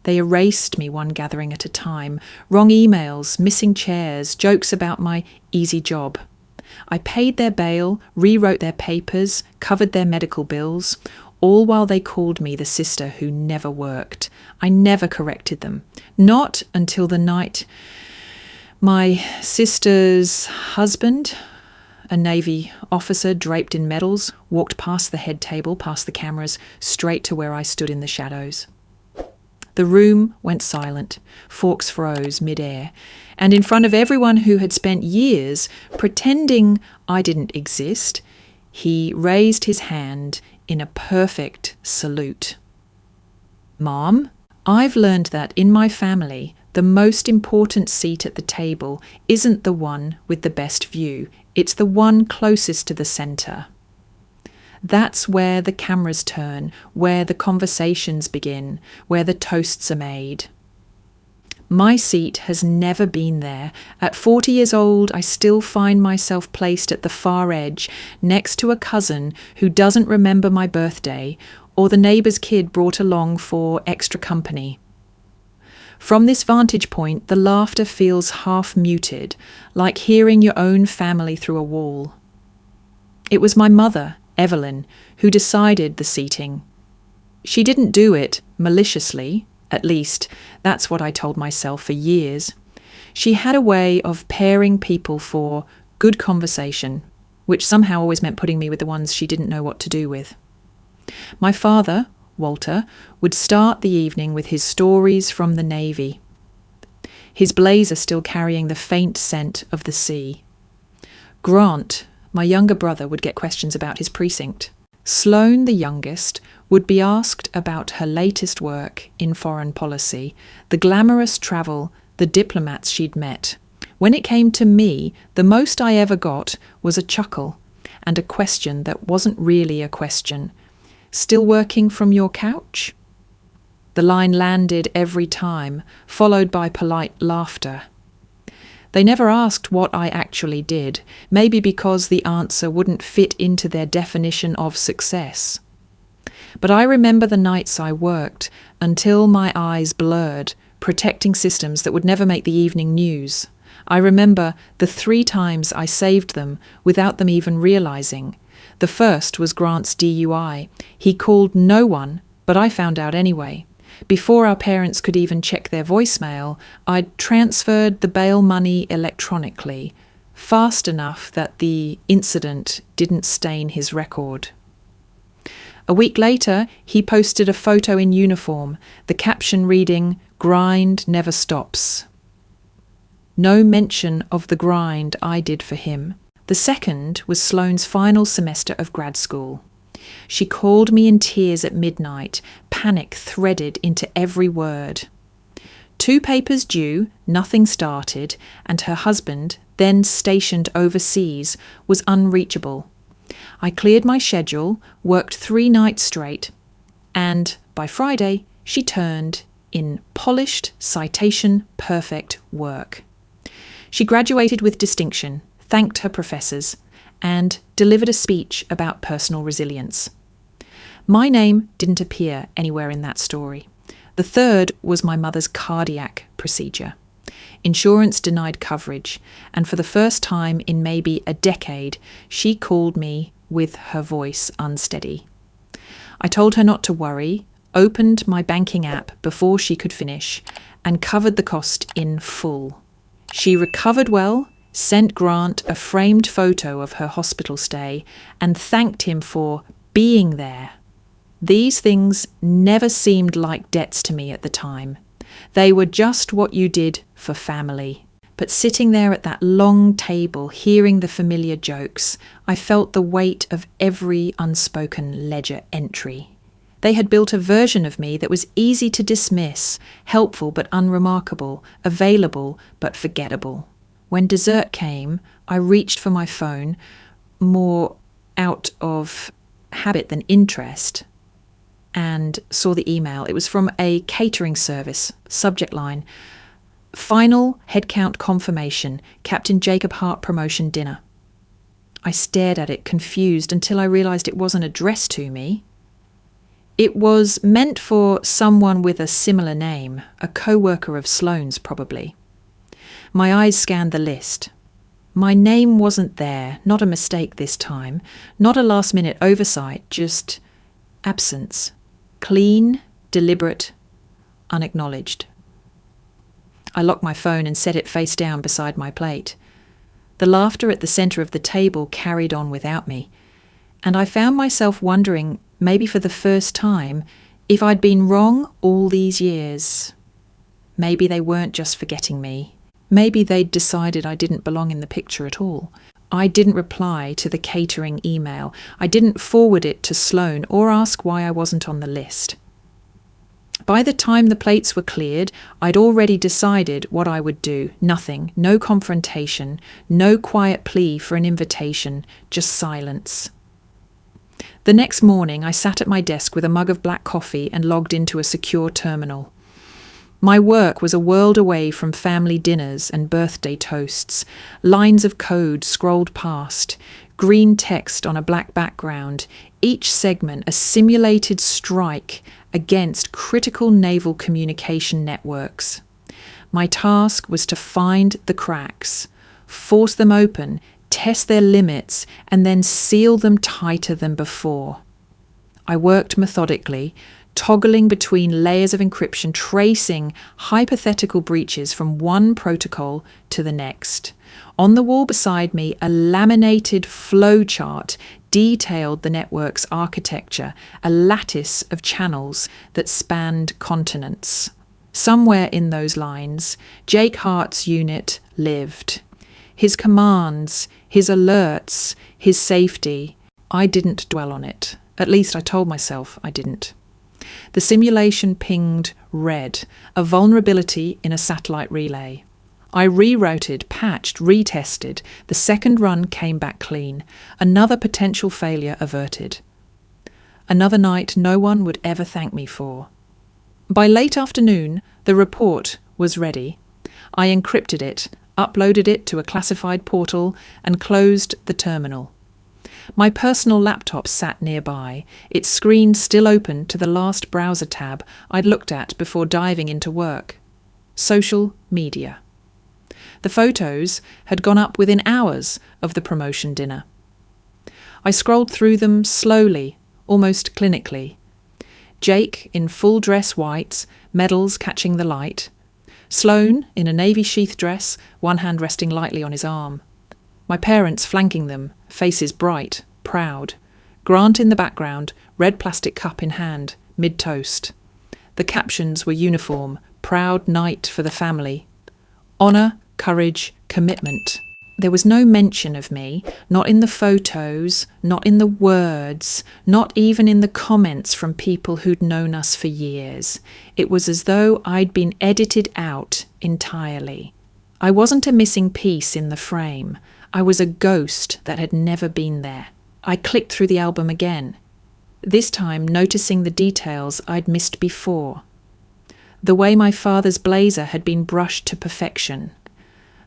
They erased me one gathering at a time. Wrong emails, missing chairs, jokes about my easy job. I paid their bail, rewrote their papers, covered their medical bills, all while they called me the sister who never worked. I never corrected them. Not until the night my sister's husband, a Navy officer draped in medals, walked past the head table, past the cameras, straight to where I stood in the shadows. The room went silent. Forks froze mid-air. And in front of everyone who had spent years pretending I didn't exist, he raised his hand in a perfect salute. Mom, I've learned that in my family, the most important seat at the table isn't the one with the best view. It's the one closest to the centre. That's where the cameras turn, where the conversations begin, where the toasts are made. My seat has never been there. At 40 years old, I still find myself placed at the far edge, next to a cousin who doesn't remember my birthday, or the neighbour's kid brought along for extra company. From this vantage point, the laughter feels half muted, like hearing your own family through a wall. It was my mother, Evelyn, who decided the seating. She didn't do it maliciously, at least that's what I told myself for years. She had a way of pairing people for good conversation, which somehow always meant putting me with the ones she didn't know what to do with. My father, Walter, would start the evening with his stories from the Navy, his blazer still carrying the faint scent of the sea. Grant, my younger brother, would get questions about his precinct. Sloan, the youngest, would be asked about her latest work in foreign policy, the glamorous travel, the diplomats she'd met. When it came to me, the most I ever got was a chuckle and a question that wasn't really a question. Still working from your couch? The line landed every time, followed by polite laughter. They never asked what I actually did, maybe because the answer wouldn't fit into their definition of success. But I remember the nights I worked until my eyes blurred, protecting systems that would never make the evening news. I remember the 3 times I saved them without them even realizing. The first was Grant's DUI. He called no one, but I found out anyway. Before our parents could even check their voicemail, I'd transferred the bail money electronically, fast enough that the incident didn't stain his record. A week later, he posted a photo in uniform, the caption reading, "Grind never stops." No mention of the grind I did for him. The second was Sloan's final semester of grad school. She called me in tears at midnight, panic threaded into every word. 2 papers due, nothing started, and her husband, then stationed overseas, was unreachable. I cleared my schedule, worked 3 nights straight, and by Friday she turned in polished, citation-perfect work. She graduated with distinction, thanked her professors, and delivered a speech about personal resilience. My name didn't appear anywhere in that story. The third was my mother's cardiac procedure. Insurance denied coverage, and for the first time in maybe a decade, she called me with her voice unsteady. I told her not to worry, opened my banking app before she could finish, and covered the cost in full. She recovered well, sent Grant a framed photo of her hospital stay, and thanked him for being there. These things never seemed like debts to me at the time. They were just what you did for family. But sitting there at that long table, hearing the familiar jokes, I felt the weight of every unspoken ledger entry. They had built a version of me that was easy to dismiss, helpful but unremarkable, available but forgettable. When dessert came, I reached for my phone, more out of habit than interest, and saw the email. It was from a catering service, subject line, "Final headcount confirmation, Captain Jacob Hart promotion dinner." I stared at it, confused, until I realised it wasn't addressed to me. It was meant for someone with a similar name, a co-worker of Sloan's probably. My eyes scanned the list. My name wasn't there, not a mistake this time, not a last-minute oversight, just absence. Clean, deliberate, unacknowledged. I locked my phone and set it face down beside my plate. The laughter at the centre of the table carried on without me, and I found myself wondering, maybe for the first time, if I'd been wrong all these years. Maybe they weren't just forgetting me. Maybe they'd decided I didn't belong in the picture at all. I didn't reply to the catering email. I didn't forward it to Sloan or ask why I wasn't on the list. By the time the plates were cleared, I'd already decided what I would do. Nothing, no confrontation, no quiet plea for an invitation, just silence. The next morning, I sat at my desk with a mug of black coffee and logged into a secure terminal. My work was a world away from family dinners and birthday toasts. Lines of code scrolled past, green text on a black background, each segment a simulated strike against critical naval communication networks. My task was to find the cracks, force them open, test their limits, and then seal them tighter than before. I worked methodically, toggling between layers of encryption, tracing hypothetical breaches from one protocol to the next. On the wall beside me, a laminated flowchart detailed the network's architecture, a lattice of channels that spanned continents. Somewhere in those lines, Jake Hart's unit lived. His commands, his alerts, his safety. I didn't dwell on it. At least I told myself I didn't. The simulation pinged red, a vulnerability in a satellite relay. I rerouted, patched, retested. The second run came back clean. Another potential failure averted. Another night no one would ever thank me for. By late afternoon, the report was ready. I encrypted it, uploaded it to a classified portal, and closed the terminal. My personal laptop sat nearby, its screen still open to the last browser tab I'd looked at before diving into work. Social media. The photos had gone up within hours of the promotion dinner. I scrolled through them slowly, almost clinically. Jake in full dress whites, medals catching the light. Sloan in a navy sheath dress, one hand resting lightly on his arm. My parents flanking them, faces bright, proud. Grant in the background, red plastic cup in hand, mid-toast. The captions were uniform, proud night for the family. Honour, courage, commitment. There was no mention of me, not in the photos, not in the words, not even in the comments from people who'd known us for years. It was as though I'd been edited out entirely. I wasn't a missing piece in the frame. I was a ghost that had never been there. I clicked through the album again, this time noticing the details I'd missed before. The way my father's blazer had been brushed to perfection,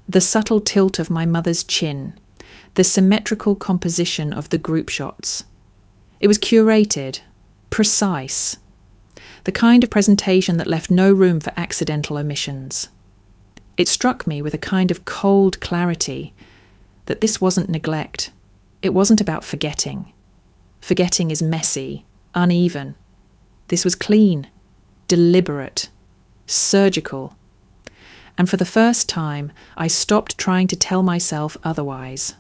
the subtle tilt of my mother's chin, the symmetrical composition of the group shots. It was curated, precise, the kind of presentation that left no room for accidental omissions. It struck me with a kind of cold clarity that this wasn't neglect. It wasn't about forgetting. Forgetting is messy, uneven. This was clean, deliberate, surgical. And for the first time, I stopped trying to tell myself otherwise.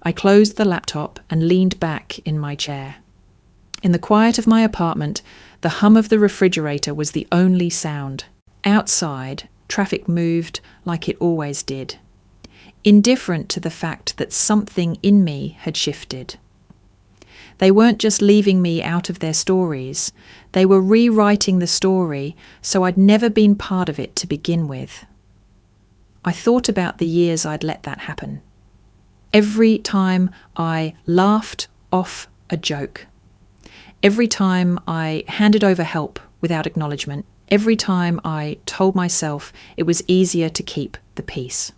I closed the laptop and leaned back in my chair. In the quiet of my apartment, the hum of the refrigerator was the only sound. Outside, traffic moved like it always did, indifferent to the fact that something in me had shifted. They weren't just leaving me out of their stories, they were rewriting the story so I'd never been part of it to begin with. I thought about the years I'd let that happen. Every time I laughed off a joke, every time I handed over help without acknowledgement, every time I told myself it was easier to keep the peace.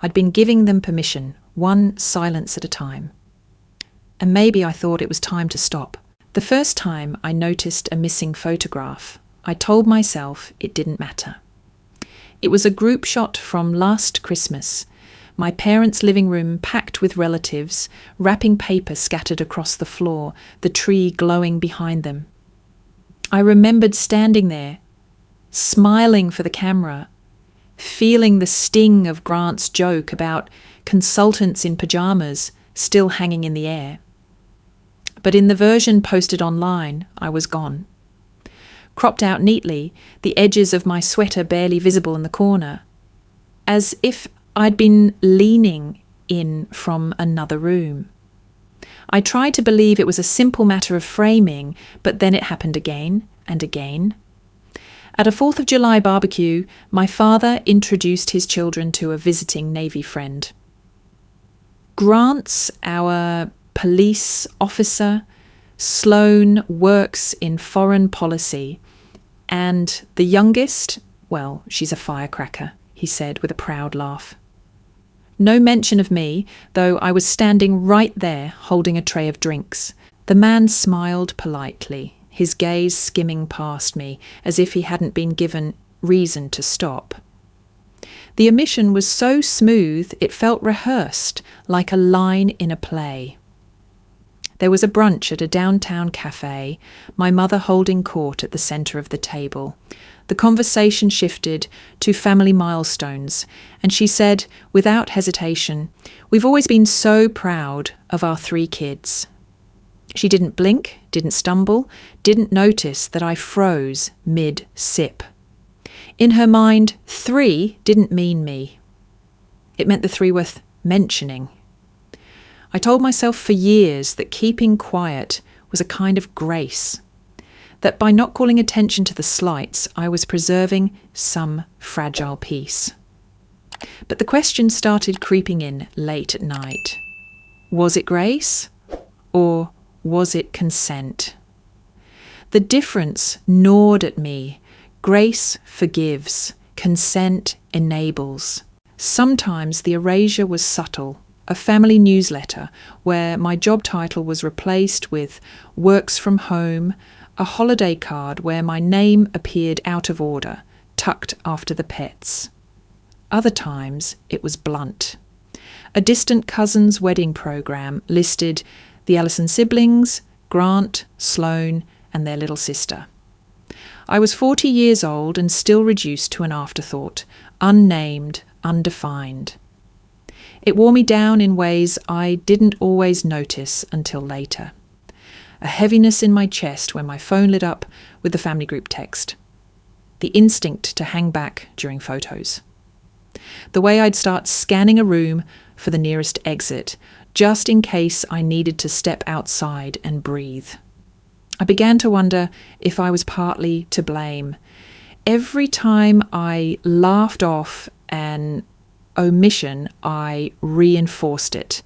I'd been giving them permission, one silence at a time. And maybe I thought it was time to stop. The first time I noticed a missing photograph, I told myself it didn't matter. It was a group shot from last Christmas, my parents' living room packed with relatives, wrapping paper scattered across the floor, the tree glowing behind them. I remembered standing there, smiling for the camera, feeling the sting of Grant's joke about consultants in pyjamas still hanging in the air. But in the version posted online, I was gone. Cropped out neatly, the edges of my sweater barely visible in the corner, as if I'd been leaning in from another room. I tried to believe it was a simple matter of framing, but then it happened again and again. At a 4th of July barbecue, my father introduced his children to a visiting Navy friend. Grant's our police officer. Sloan works in foreign policy. And the youngest, well, she's a firecracker, he said with a proud laugh. No mention of me, though I was standing right there holding a tray of drinks. The man smiled politely, his gaze skimming past me as if he hadn't been given reason to stop. The omission was so smooth it felt rehearsed, like a line in a play. There was a brunch at a downtown cafe, my mother holding court at the centre of the table. The conversation shifted to family milestones, and she said, without hesitation, "We've always been so proud of our 3 kids." She didn't blink, didn't stumble, didn't notice that I froze mid-sip. In her mind, 3 didn't mean me. It meant the 3 worth mentioning. I told myself for years that keeping quiet was a kind of grace, that by not calling attention to the slights, I was preserving some fragile peace. But the question started creeping in late at night. Was it grace, or was it consent? The difference gnawed at me. Grace forgives, consent enables. Sometimes the erasure was subtle. A family newsletter where my job title was replaced with works from home, a holiday card where my name appeared out of order, tucked after the pets. Other times it was blunt. A distant cousin's wedding program listed the Allison siblings, Grant, Sloan, and their little sister. I was 40 years old and still reduced to an afterthought, unnamed, undefined. It wore me down in ways I didn't always notice until later. A heaviness in my chest when my phone lit up with the family group text. The instinct to hang back during photos. The way I'd start scanning a room for the nearest exit, just in case I needed to step outside and breathe. I began to wonder if I was partly to blame. Every time I laughed off an omission, I reinforced it.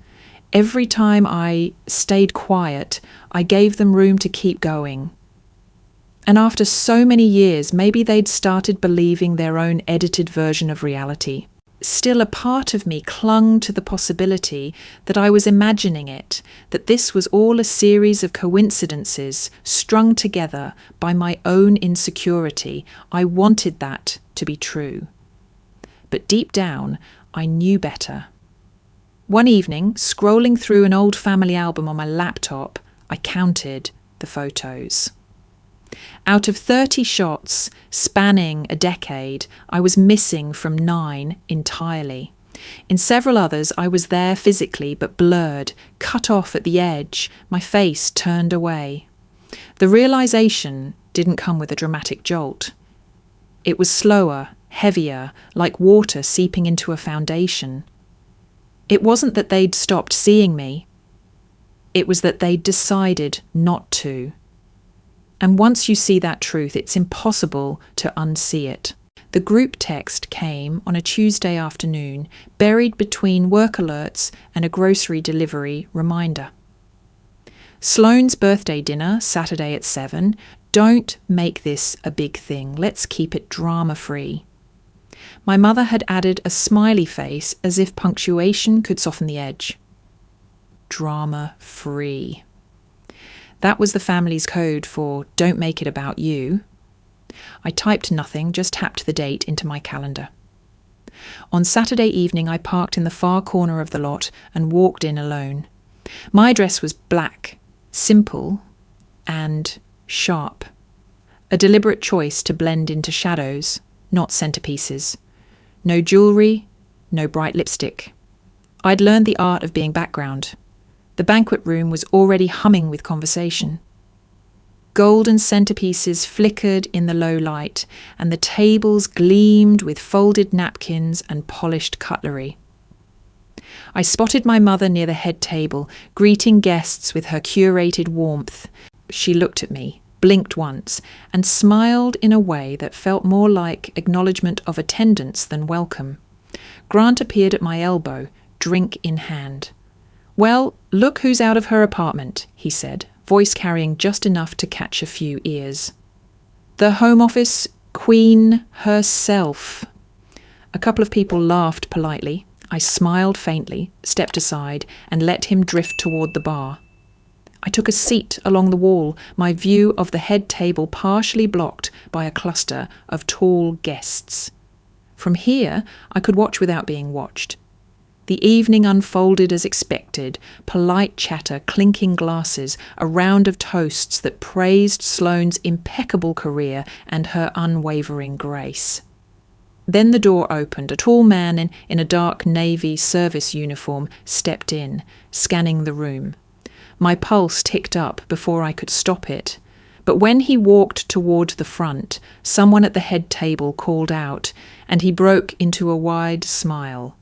Every time I stayed quiet, I gave them room to keep going. And after so many years, maybe they'd started believing their own edited version of reality. Still, a part of me clung to the possibility that I was imagining it, that this was all a series of coincidences strung together by my own insecurity. I wanted that to be true. But deep down, I knew better. One evening, scrolling through an old family album on my laptop, I counted the photos. Out of 30 shots spanning a decade, I was missing from 9 entirely. In several others, I was there physically, but blurred, cut off at the edge, my face turned away. The realization didn't come with a dramatic jolt. It was slower, heavier, like water seeping into a foundation. It wasn't that they'd stopped seeing me. It was that they'd decided not to. And once you see that truth, it's impossible to unsee it. The group text came on a Tuesday afternoon, buried between work alerts and a grocery delivery reminder. Sloan's birthday dinner, Saturday at 7. Don't make this a big thing. Let's keep it drama-free. My mother had added a smiley face as if punctuation could soften the edge. Drama-free. That was the family's code for "don't make it about you." I typed nothing, just tapped the date into my calendar. On Saturday evening, I parked in the far corner of the lot and walked in alone. My dress was black, simple, and sharp. A deliberate choice to blend into shadows, not centerpieces. No jewellery, no bright lipstick. I'd learned the art of being background. The banquet room was already humming with conversation. Golden centerpieces flickered in the low light, and the tables gleamed with folded napkins and polished cutlery. I spotted my mother near the head table, greeting guests with her curated warmth. She looked at me, blinked once, and smiled in a way that felt more like acknowledgement of attendance than welcome. Grant appeared at my elbow, drink in hand. "Well, look who's out of her apartment," he said, voice carrying just enough to catch a few ears. "The Home Office Queen herself." A couple of people laughed politely. I smiled faintly, stepped aside, and let him drift toward the bar. I took a seat along the wall, my view of the head table partially blocked by a cluster of tall guests. From here, I could watch without being watched. The evening unfolded as expected, polite chatter, clinking glasses, a round of toasts that praised Sloan's impeccable career and her unwavering grace. Then the door opened. A tall man in a dark navy service uniform stepped in, scanning the room. My pulse ticked up before I could stop it. But when he walked toward the front, someone at the head table called out, and he broke into a wide smile.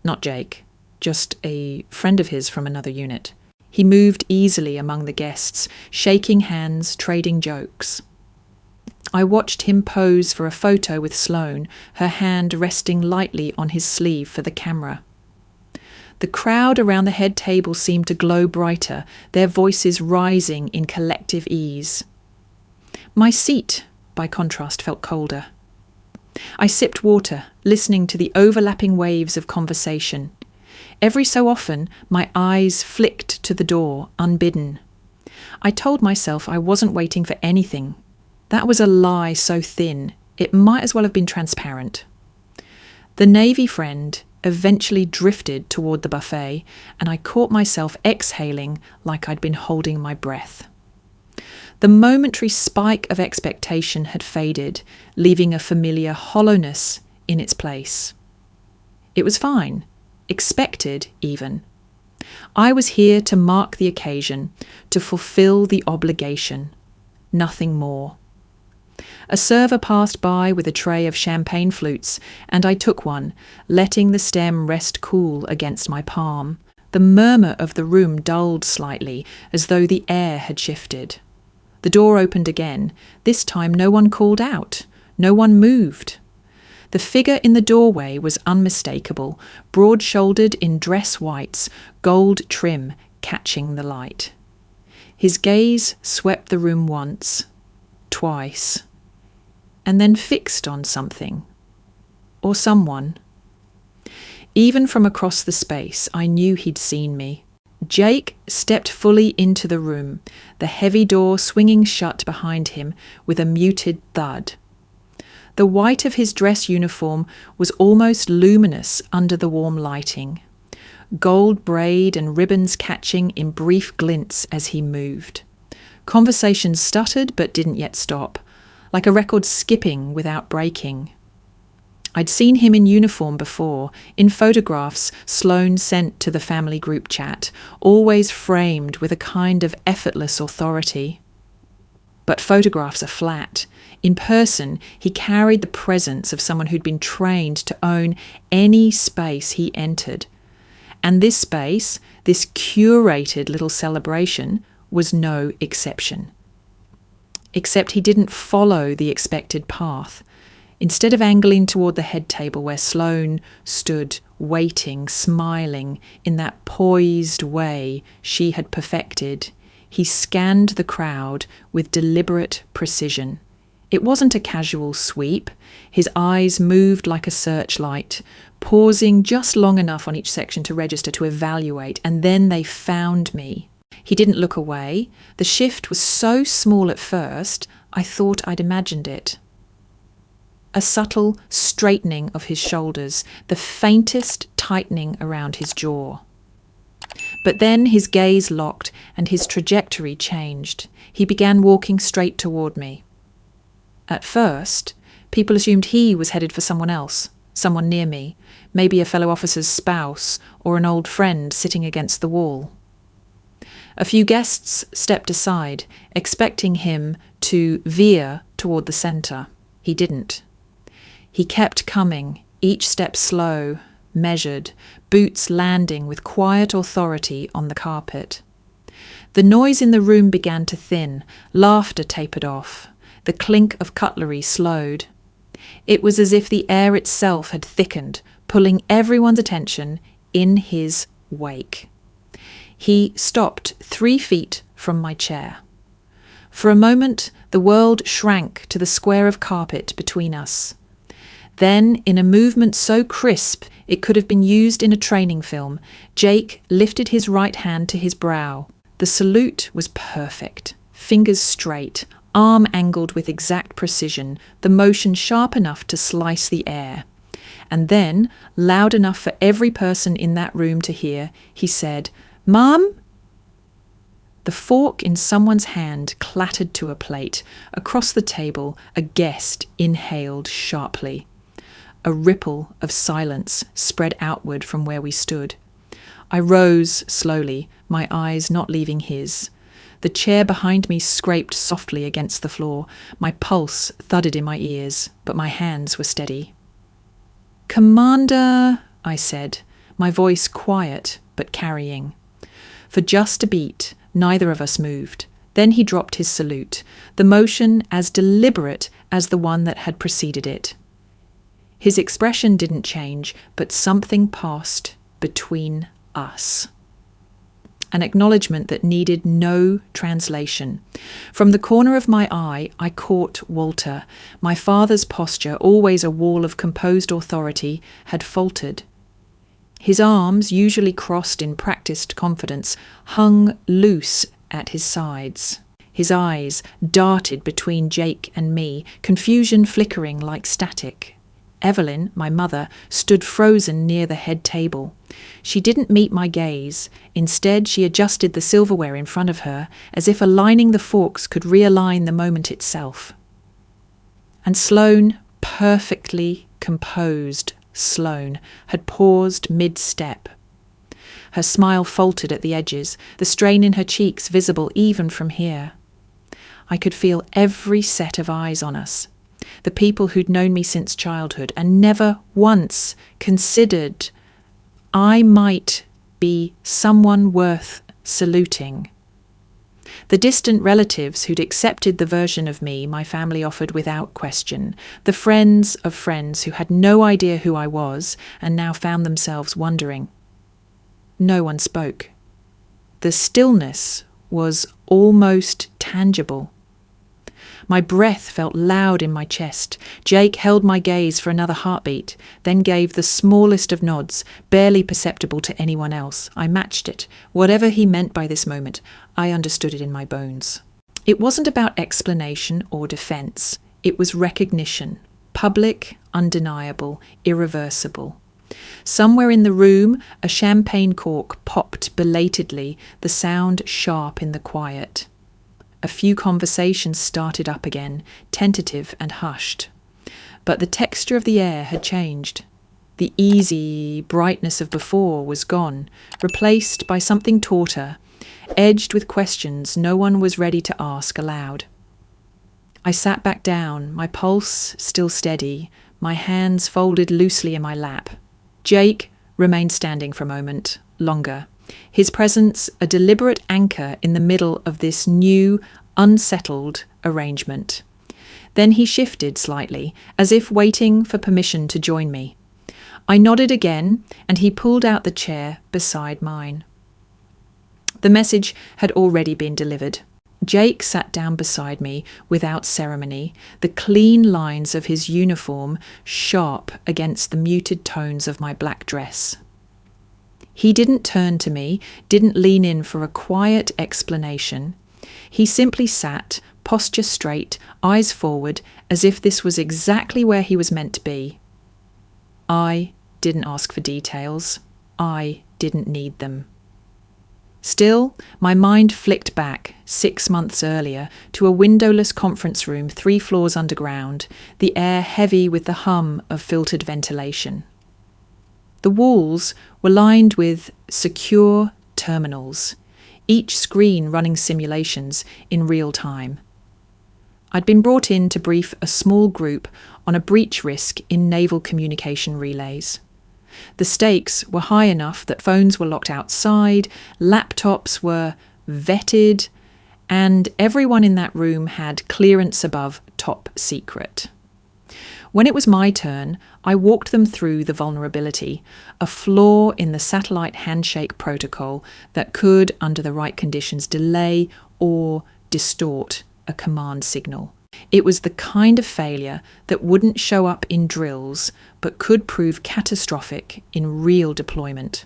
Not Jake, just a friend of his from another unit. He moved easily among the guests, shaking hands, trading jokes. I watched him pose for a photo with Sloan, her hand resting lightly on his sleeve for the camera. The crowd around the head table seemed to glow brighter, their voices rising in collective ease. My seat, by contrast, felt colder. I sipped water, listening to the overlapping waves of conversation. Every so often, my eyes flicked to the door, unbidden. I told myself I wasn't waiting for anything. That was a lie so thin, it might as well have been transparent. The Navy friend eventually drifted toward the buffet, and I caught myself exhaling like I'd been holding my breath. The momentary spike of expectation had faded, leaving a familiar hollowness in its place. It was fine, expected even. I was here to mark the occasion, to fulfill the obligation, nothing more. A server passed by with a tray of champagne flutes, and I took one, letting the stem rest cool against my palm. The murmur of the room dulled slightly, as though the air had shifted. The door opened again. This time no one called out. No one moved. The figure in the doorway was unmistakable, broad-shouldered in dress whites, gold trim catching the light. His gaze swept the room once, twice, and then fixed on something, or someone. Even from across the space, I knew he'd seen me. Jake stepped fully into the room, the heavy door swinging shut behind him with a muted thud. The white of his dress uniform was almost luminous under the warm lighting, gold braid and ribbons catching in brief glints as he moved. Conversation stuttered but didn't yet stop, like a record skipping without breaking. I'd seen him in uniform before, in photographs Sloan sent to the family group chat, always framed with a kind of effortless authority. But photographs are flat. In person, he carried the presence of someone who'd been trained to own any space he entered. And this space, this curated little celebration, was no exception. Except he didn't follow the expected path. Instead of angling toward the head table where Sloan stood, waiting, smiling, in that poised way she had perfected, he scanned the crowd with deliberate precision. It wasn't a casual sweep. His eyes moved like a searchlight, pausing just long enough on each section to register, to evaluate, and then they found me. He didn't look away. The shift was so small at first, I thought I'd imagined it. A subtle straightening of his shoulders, the faintest tightening around his jaw. But then his gaze locked and his trajectory changed. He began walking straight toward me. At first, people assumed he was headed for someone else, someone near me, maybe a fellow officer's spouse or an old friend sitting against the wall. A few guests stepped aside, expecting him to veer toward the centre. He didn't. He kept coming, each step slow, measured, boots landing with quiet authority on the carpet. The noise in the room began to thin, laughter tapered off, the clink of cutlery slowed. It was as if the air itself had thickened, pulling everyone's attention in his wake. He stopped 3 feet from my chair. For a moment, the world shrank to the square of carpet between us. Then, in a movement so crisp it could have been used in a training film, Jake lifted his right hand to his brow. The salute was perfect. Fingers straight, arm angled with exact precision, the motion sharp enough to slice the air. And then, loud enough for every person in that room to hear, he said, "Mom?" The fork in someone's hand clattered to a plate. Across the table, a guest inhaled sharply. A ripple of silence spread outward from where we stood. I rose slowly, my eyes not leaving his. The chair behind me scraped softly against the floor. My pulse thudded in my ears, but my hands were steady. "Commander," I said, my voice quiet but carrying. For just a beat, neither of us moved. Then he dropped his salute, the motion as deliberate as the one that had preceded it. His expression didn't change, but something passed between us. An acknowledgement that needed no translation. From the corner of my eye, I caught Walter. My father's posture, always a wall of composed authority, had faltered. His arms, usually crossed in practiced confidence, hung loose at his sides. His eyes darted between Jake and me, confusion flickering like static. Evelyn, my mother, stood frozen near the head table. She didn't meet my gaze. Instead, she adjusted the silverware in front of her, as if aligning the forks could realign the moment itself. And Sloan, perfectly composed Sloan, had paused mid-step. Her smile faltered at the edges, the strain in her cheeks visible even from here. I could feel every set of eyes on us. The people who'd known me since childhood and never once considered I might be someone worth saluting. The distant relatives who'd accepted the version of me my family offered without question. The friends of friends who had no idea who I was and now found themselves wondering. No one spoke. The stillness was almost tangible. My breath felt loud in my chest. Jake held my gaze for another heartbeat, then gave the smallest of nods, barely perceptible to anyone else. I matched it. Whatever he meant by this moment, I understood it in my bones. It wasn't about explanation or defense. It was recognition. Public, undeniable, irreversible. Somewhere in the room, a champagne cork popped belatedly, the sound sharp in the quiet. A few conversations started up again, tentative and hushed. But the texture of the air had changed. The easy brightness of before was gone, replaced by something tauter, edged with questions no one was ready to ask aloud. I sat back down, my pulse still steady, my hands folded loosely in my lap. Jake remained standing for a moment, longer. His presence a deliberate anchor in the middle of this new, unsettled arrangement. Then he shifted slightly, as if waiting for permission to join me. I nodded again, and he pulled out the chair beside mine. The message had already been delivered. Jake sat down beside me without ceremony, the clean lines of his uniform sharp against the muted tones of my black dress. He didn't turn to me, didn't lean in for a quiet explanation. He simply sat, posture straight, eyes forward, as if this was exactly where he was meant to be. I didn't ask for details. I didn't need them. Still, my mind flicked back, 6 months earlier, to a windowless conference room 3 floors underground, the air heavy with the hum of filtered ventilation. The walls were lined with secure terminals, each screen running simulations in real time. I'd been brought in to brief a small group on a breach risk in naval communication relays. The stakes were high enough that phones were locked outside, laptops were vetted, and everyone in that room had clearance above top secret. When it was my turn, I walked them through the vulnerability, a flaw in the satellite handshake protocol that could, under the right conditions, delay or distort a command signal. It was the kind of failure that wouldn't show up in drills, but could prove catastrophic in real deployment.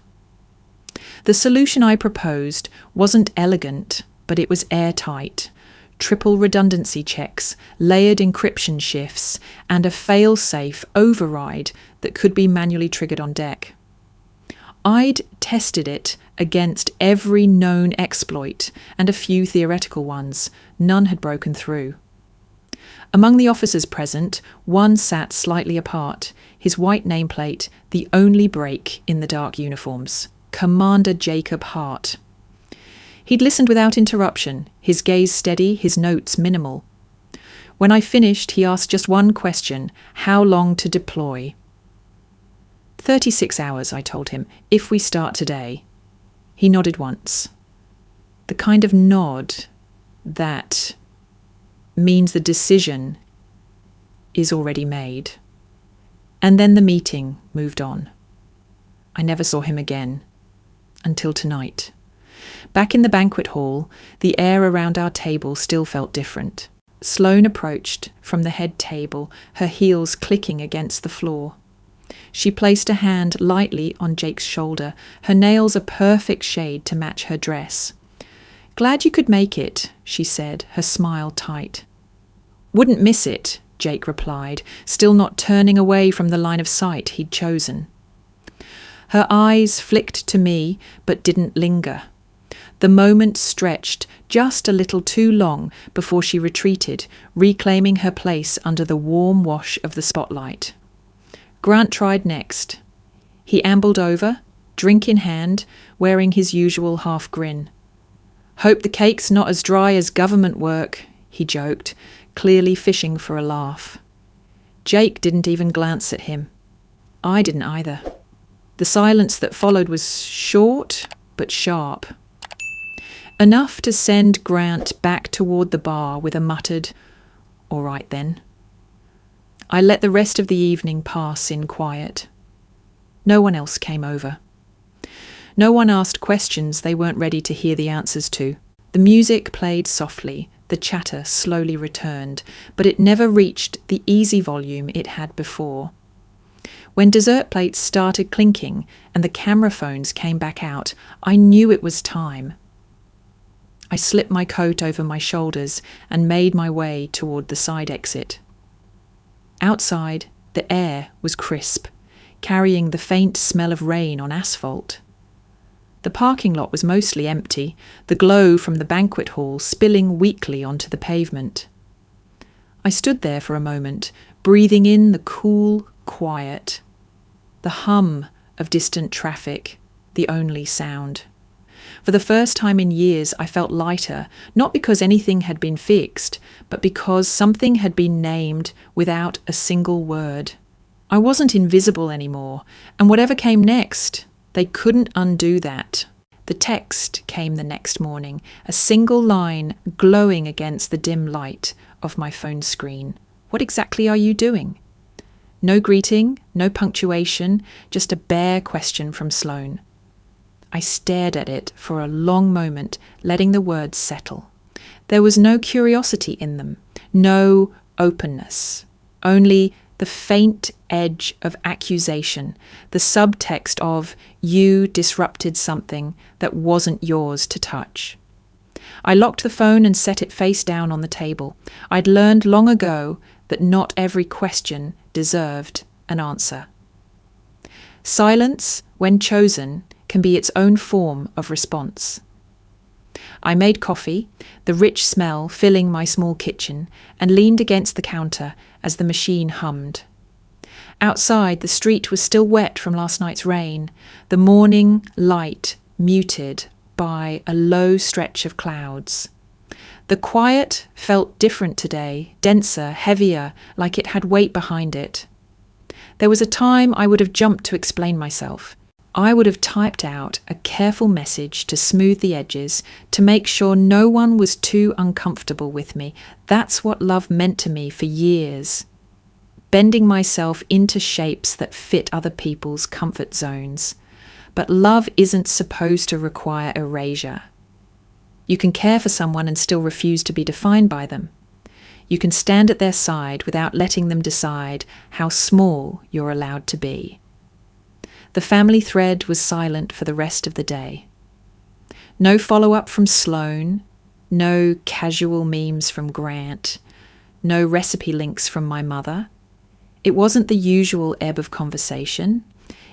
The solution I proposed wasn't elegant, but it was airtight. Triple redundancy checks, layered encryption shifts, and a fail-safe override that could be manually triggered on deck. I'd tested it against every known exploit and a few theoretical ones. None had broken through. Among the officers present, one sat slightly apart, his white nameplate the only break in the dark uniforms. Commander Jacob Hart. He'd listened without interruption, his gaze steady, his notes minimal. When I finished, he asked just one question: how long to deploy? 36 hours, I told him, if we start today. He nodded once. The kind of nod that means the decision is already made. And then the meeting moved on. I never saw him again, until tonight. Back in the banquet hall, the air around our table still felt different. Sloan approached from the head table, her heels clicking against the floor. She placed a hand lightly on Jake's shoulder, her nails a perfect shade to match her dress. "Glad you could make it," she said, her smile tight. "Wouldn't miss it," Jake replied, still not turning away from the line of sight he'd chosen. Her eyes flicked to me, but didn't linger. The moment stretched just a little too long before she retreated, reclaiming her place under the warm wash of the spotlight. Grant tried next. He ambled over, drink in hand, wearing his usual half grin. "Hope the cake's not as dry as government work," he joked, clearly fishing for a laugh. Jake didn't even glance at him. I didn't either. The silence that followed was short but sharp. Enough to send Grant back toward the bar with a muttered, "All right then." I let the rest of the evening pass in quiet. No one else came over. No one asked questions they weren't ready to hear the answers to. The music played softly, the chatter slowly returned, but it never reached the easy volume it had before. When dessert plates started clinking and the camera phones came back out, I knew it was time. I slipped my coat over my shoulders and made my way toward the side exit. Outside, the air was crisp, carrying the faint smell of rain on asphalt. The parking lot was mostly empty, the glow from the banquet hall spilling weakly onto the pavement. I stood there for a moment, breathing in the cool quiet, the hum of distant traffic, the only sound. For the first time in years, I felt lighter, not because anything had been fixed, but because something had been named without a single word. I wasn't invisible anymore, and whatever came next, they couldn't undo that. The text came the next morning, a single line glowing against the dim light of my phone screen. "What exactly are you doing?" No greeting, no punctuation, just a bare question from Sloan. I stared at it for a long moment, letting the words settle. There was no curiosity in them, no openness, only The faint edge of accusation, the subtext of you disrupted something that wasn't yours to touch. I locked the phone and set it face down on the table. I'd learned long ago that not every question deserved an answer. Silence, when chosen, can be its own form of response. I made coffee, the rich smell filling my small kitchen, and leaned against the counter as the machine hummed. Outside, the street was still wet from last night's rain, the morning light muted by a low stretch of clouds. The quiet felt different today, denser, heavier, like it had weight behind it. There was a time I would have jumped to explain myself. I would have typed out a careful message to smooth the edges, to make sure no one was too uncomfortable with me. That's what love meant to me for years. Bending myself into shapes that fit other people's comfort zones. But love isn't supposed to require erasure. You can care for someone and still refuse to be defined by them. You can stand at their side without letting them decide how small you're allowed to be. The family thread was silent for the rest of the day. No follow-up from Sloan, no casual memes from Grant, no recipe links from my mother. It wasn't the usual ebb of conversation.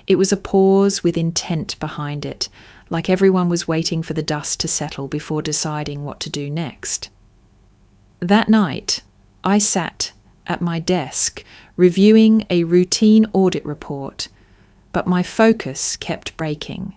It was a pause with intent behind it, like everyone was waiting for the dust to settle before deciding what to do next. That night, I sat at my desk reviewing a routine audit report, but my focus kept breaking.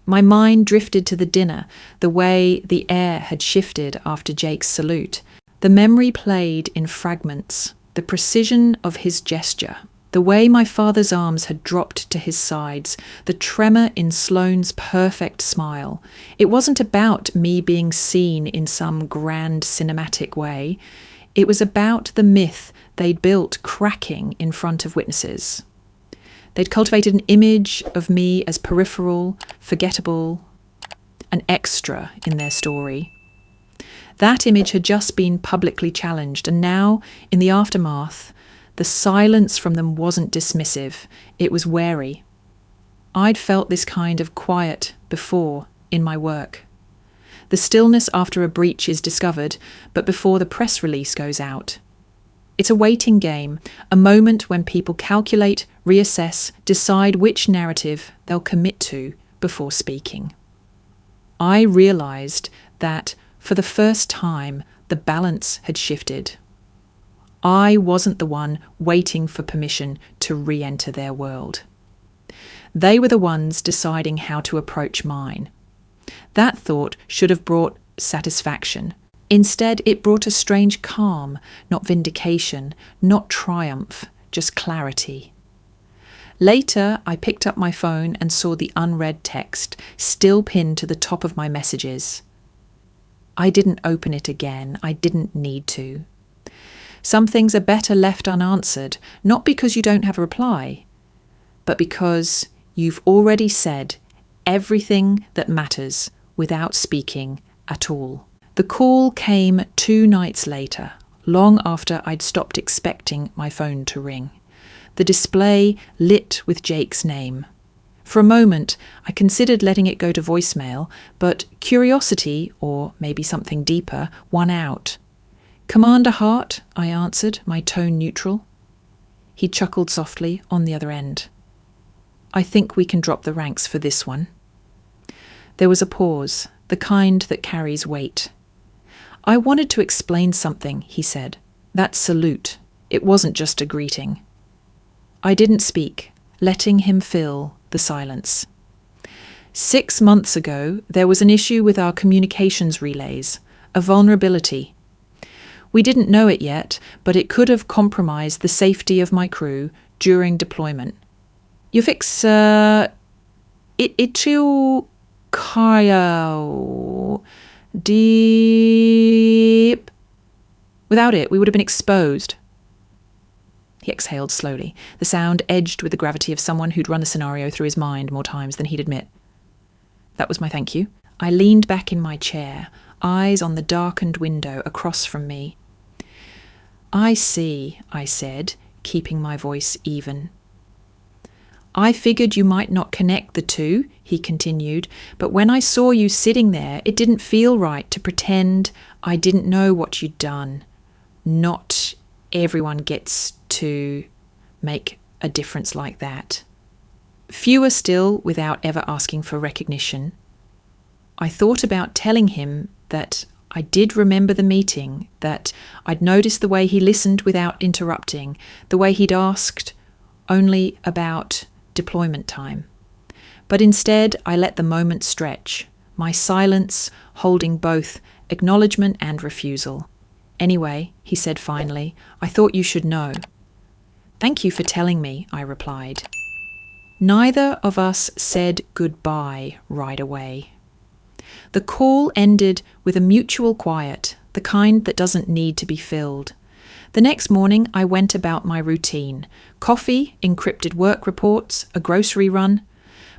My mind drifted to the dinner, the way the air had shifted after Jake's salute. The memory played in fragments, the precision of his gesture, the way my father's arms had dropped to his sides, the tremor in Sloan's perfect smile. It wasn't about me being seen in some grand cinematic way. It was about the myth they'd built cracking in front of witnesses. They'd cultivated an image of me as peripheral, forgettable, an extra in their story. That image had just been publicly challenged, and now, in the aftermath, the silence from them wasn't dismissive, it was wary. I'd felt this kind of quiet before in my work. The stillness after a breach is discovered, but before the press release goes out. It's a waiting game, a moment when people calculate, reassess, decide which narrative they'll commit to before speaking. I realised that, for the first time, the balance had shifted. I wasn't the one waiting for permission to re-enter their world. They were the ones deciding how to approach mine. That thought should have brought satisfaction. Instead, it brought a strange calm, not vindication, not triumph, just clarity. Later, I picked up my phone and saw the unread text, still pinned to the top of my messages. I didn't open it again. I didn't need to. Some things are better left unanswered, not because you don't have a reply, but because you've already said everything that matters without speaking at all. The call came 2 nights later, long after I'd stopped expecting my phone to ring. The display lit with Jake's name. For a moment, I considered letting it go to voicemail, but curiosity, or maybe something deeper, won out. "Commander Hart," I answered, my tone neutral. He chuckled softly on the other end. "I think we can drop the ranks for this one." There was a pause, the kind that carries weight. "I wanted to explain something," he said. "That salute, it wasn't just a greeting." I didn't speak, letting him fill the silence. 6 months ago, there was an issue with our communications relays, a vulnerability. We didn't know it yet, but it could have compromised the safety of my crew during deployment. You fix, it'll kaya deep. Without it, we would have been exposed. He exhaled slowly, the sound edged with the gravity of someone who'd run the scenario through his mind more times than he'd admit. That was my thank you. I leaned back in my chair, eyes on the darkened window across from me. "I see," I said, keeping my voice even. I figured you might not connect the two, he continued, but when I saw you sitting there, it didn't feel right to pretend I didn't know what you'd done. Not everyone gets to make a difference like that. Fewer still without ever asking for recognition. I thought about telling him that I did remember the meeting, that I'd noticed the way he listened without interrupting, the way he'd asked only about deployment time. But instead, I let the moment stretch, my silence holding both acknowledgement and refusal. Anyway, he said finally, I thought you should know. Thank you for telling me, I replied. Neither of us said goodbye right away. The call ended with a mutual quiet, the kind that doesn't need to be filled. The next morning, I went about my routine. Coffee, encrypted work reports, a grocery run.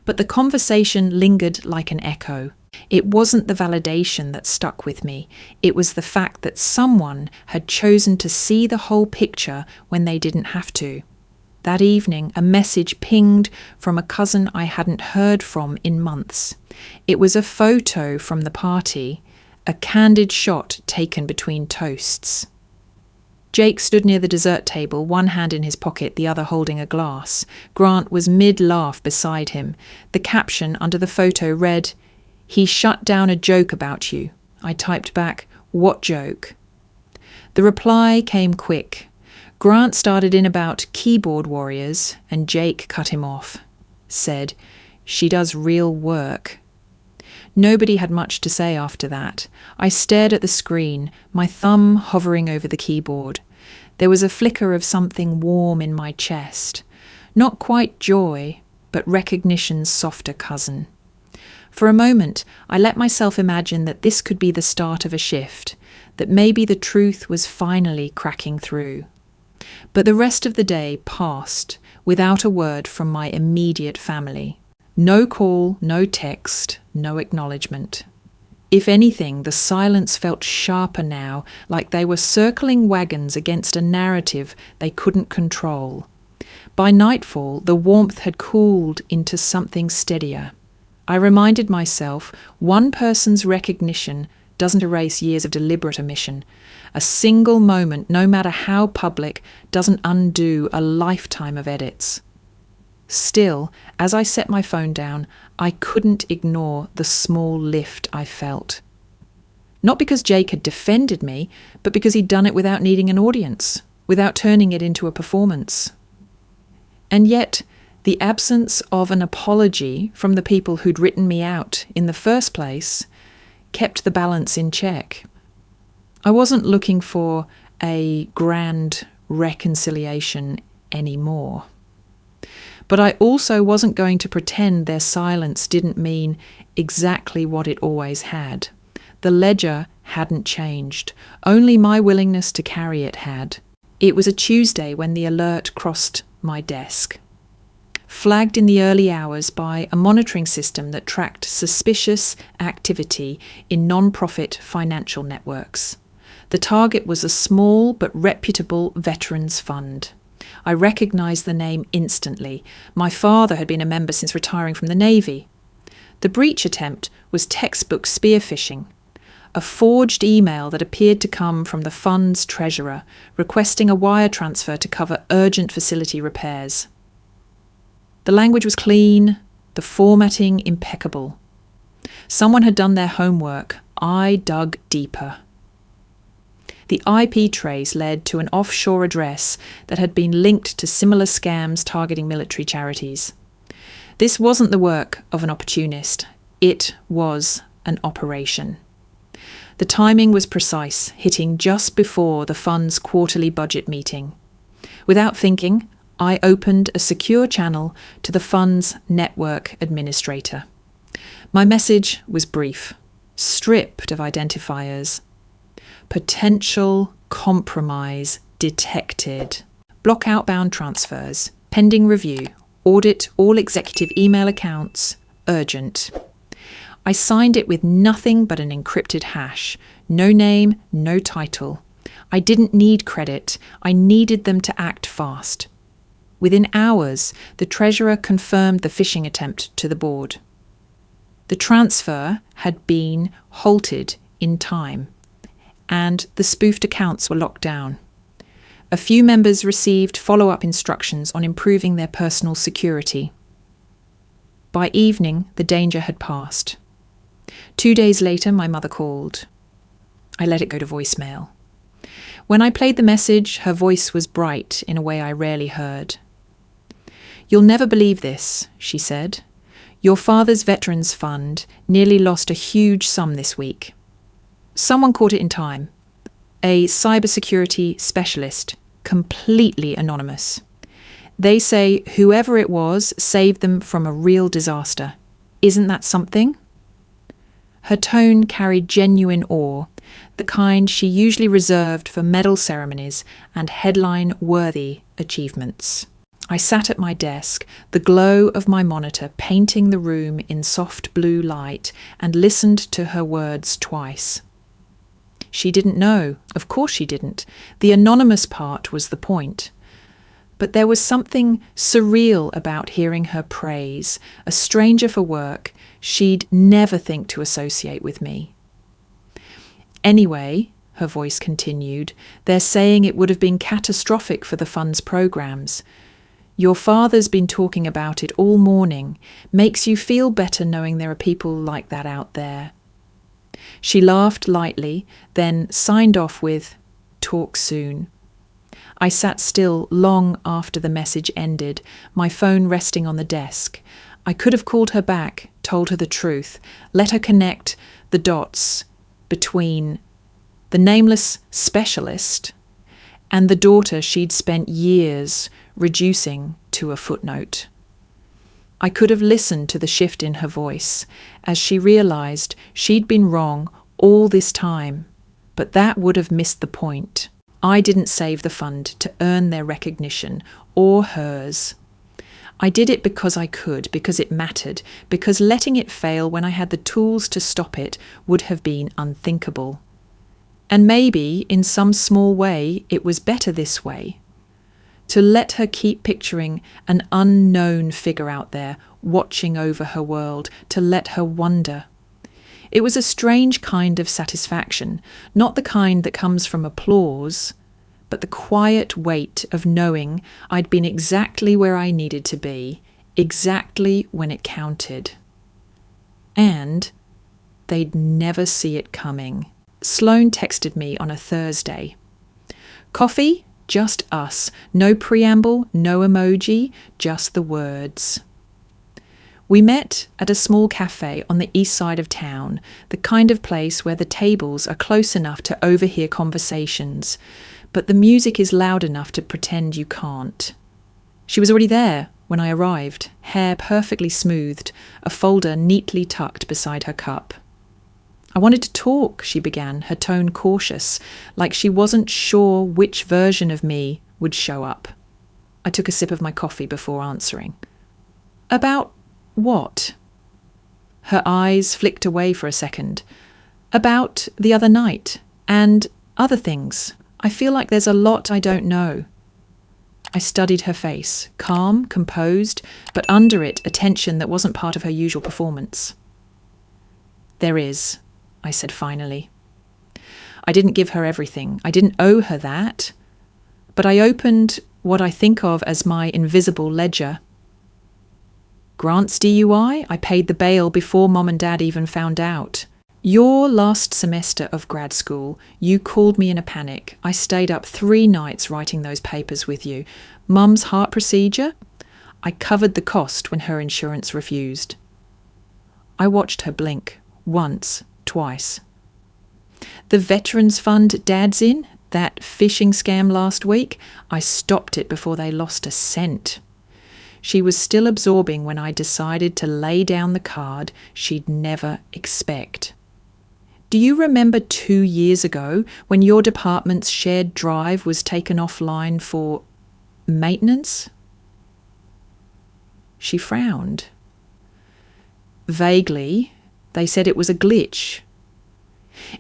But the conversation lingered like an echo. It wasn't the validation that stuck with me. It was the fact that someone had chosen to see the whole picture when they didn't have to. That evening, a message pinged from a cousin I hadn't heard from in months. It was a photo from the party, a candid shot taken between toasts. Jake stood near the dessert table, one hand in his pocket, the other holding a glass. Grant was mid-laugh beside him. The caption under the photo read, "He shut down a joke about you." I typed back, "What joke?" The reply came quick. Grant started in about keyboard warriors, and Jake cut him off. Said, "She does real work." Nobody had much to say after that. I stared at the screen, my thumb hovering over the keyboard. There was a flicker of something warm in my chest. Not quite joy, but recognition's softer cousin. For a moment, I let myself imagine that this could be the start of a shift, that maybe the truth was finally cracking through. But the rest of the day passed without a word from my immediate family. No call, no text, no acknowledgement. If anything, the silence felt sharper now, like they were circling wagons against a narrative they couldn't control. By nightfall, the warmth had cooled into something steadier. I reminded myself, one person's recognition doesn't erase years of deliberate omission. A single moment, no matter how public, doesn't undo a lifetime of edits. Still, as I set my phone down, I couldn't ignore the small lift I felt. Not because Jake had defended me, but because he'd done it without needing an audience, without turning it into a performance. And yet, the absence of an apology from the people who'd written me out in the first place kept the balance in check. I wasn't looking for a grand reconciliation anymore. But I also wasn't going to pretend their silence didn't mean exactly what it always had. The ledger hadn't changed. Only my willingness to carry it had. It was a Tuesday when the alert crossed my desk. Flagged in the early hours by a monitoring system that tracked suspicious activity in non-profit financial networks. The target was a small but reputable veterans fund. I recognised the name instantly. My father had been a member since retiring from the Navy. The breach attempt was textbook spear phishing. A forged email that appeared to come from the fund's treasurer, requesting a wire transfer to cover urgent facility repairs. The language was clean, the formatting impeccable. Someone had done their homework. I dug deeper. The IP trace led to an offshore address that had been linked to similar scams targeting military charities. This wasn't the work of an opportunist. It was an operation. The timing was precise, hitting just before the fund's quarterly budget meeting. Without thinking, I opened a secure channel to the fund's network administrator. My message was brief, stripped of identifiers. Potential compromise detected. Block outbound transfers. Pending review. Audit all executive email accounts. Urgent. I signed it with nothing but an encrypted hash. No name, no title. I didn't need credit. I needed them to act fast. Within hours, the treasurer confirmed the phishing attempt to the board. The transfer had been halted in time, and the spoofed accounts were locked down. A few members received follow-up instructions on improving their personal security. By evening, the danger had passed. 2 days later, my mother called. I let it go to voicemail. When I played the message, her voice was bright in a way I rarely heard. "You'll never believe this," she said. "Your father's Veterans Fund nearly lost a huge sum this week. Someone caught it in time. A cybersecurity specialist, completely anonymous. They say whoever it was saved them from a real disaster. Isn't that something?" Her tone carried genuine awe, the kind she usually reserved for medal ceremonies and headline-worthy achievements. I sat at my desk, the glow of my monitor painting the room in soft blue light, and listened to her words twice. She didn't know. Of course she didn't. The anonymous part was the point. But there was something surreal about hearing her praise, a stranger for work she'd never think to associate with me. "Anyway," her voice continued, "they're saying it would have been catastrophic for the fund's programs. Your father's been talking about it all morning. Makes you feel better knowing there are people like that out there." She laughed lightly, then signed off with, "Talk soon." I sat still long after the message ended, my phone resting on the desk. I could have called her back, told her the truth, let her connect the dots between the nameless specialist and the daughter she'd spent years reducing to a footnote. I could have listened to the shift in her voice as she realized she'd been wrong all this time, but that would have missed the point. I didn't save the fund to earn their recognition or hers. I did it because I could, because it mattered, because letting it fail when I had the tools to stop it would have been unthinkable. And maybe, in some small way, it was better this way. To let her keep picturing an unknown figure out there, watching over her world, to let her wonder. It was a strange kind of satisfaction, not the kind that comes from applause, but the quiet weight of knowing I'd been exactly where I needed to be, exactly when it counted. And they'd never see it coming. Sloan texted me on a Thursday. "Coffee? Just us. No preamble, no emoji, just the words." We met at a small cafe on the east side of town, the kind of place where the tables are close enough to overhear conversations, but the music is loud enough to pretend you can't. She was already there when I arrived, hair perfectly smoothed, a folder neatly tucked beside her cup. "I wanted to talk," she began, her tone cautious, like she wasn't sure which version of me would show up. I took a sip of my coffee before answering. "About what?" Her eyes flicked away for a second. "About the other night, and other things. I feel like there's a lot I don't know." I studied her face, calm, composed, but under it a tension that wasn't part of her usual performance. "There is," I said finally. I didn't give her everything. I didn't owe her that. But I opened what I think of as my invisible ledger. Grant's DUI, I paid the bail before Mom and Dad even found out. Your last semester of grad school, you called me in a panic. I stayed up 3 nights writing those papers with you. Mum's heart procedure, I covered the cost when her insurance refused. I watched her blink, once, twice. The Veterans Fund Dad's in, that phishing scam last week, I stopped it before they lost a cent. She was still absorbing when I decided to lay down the card she'd never expect. "Do you remember 2 years ago when your department's shared drive was taken offline for maintenance?" She frowned. "Vaguely. They said it was a glitch."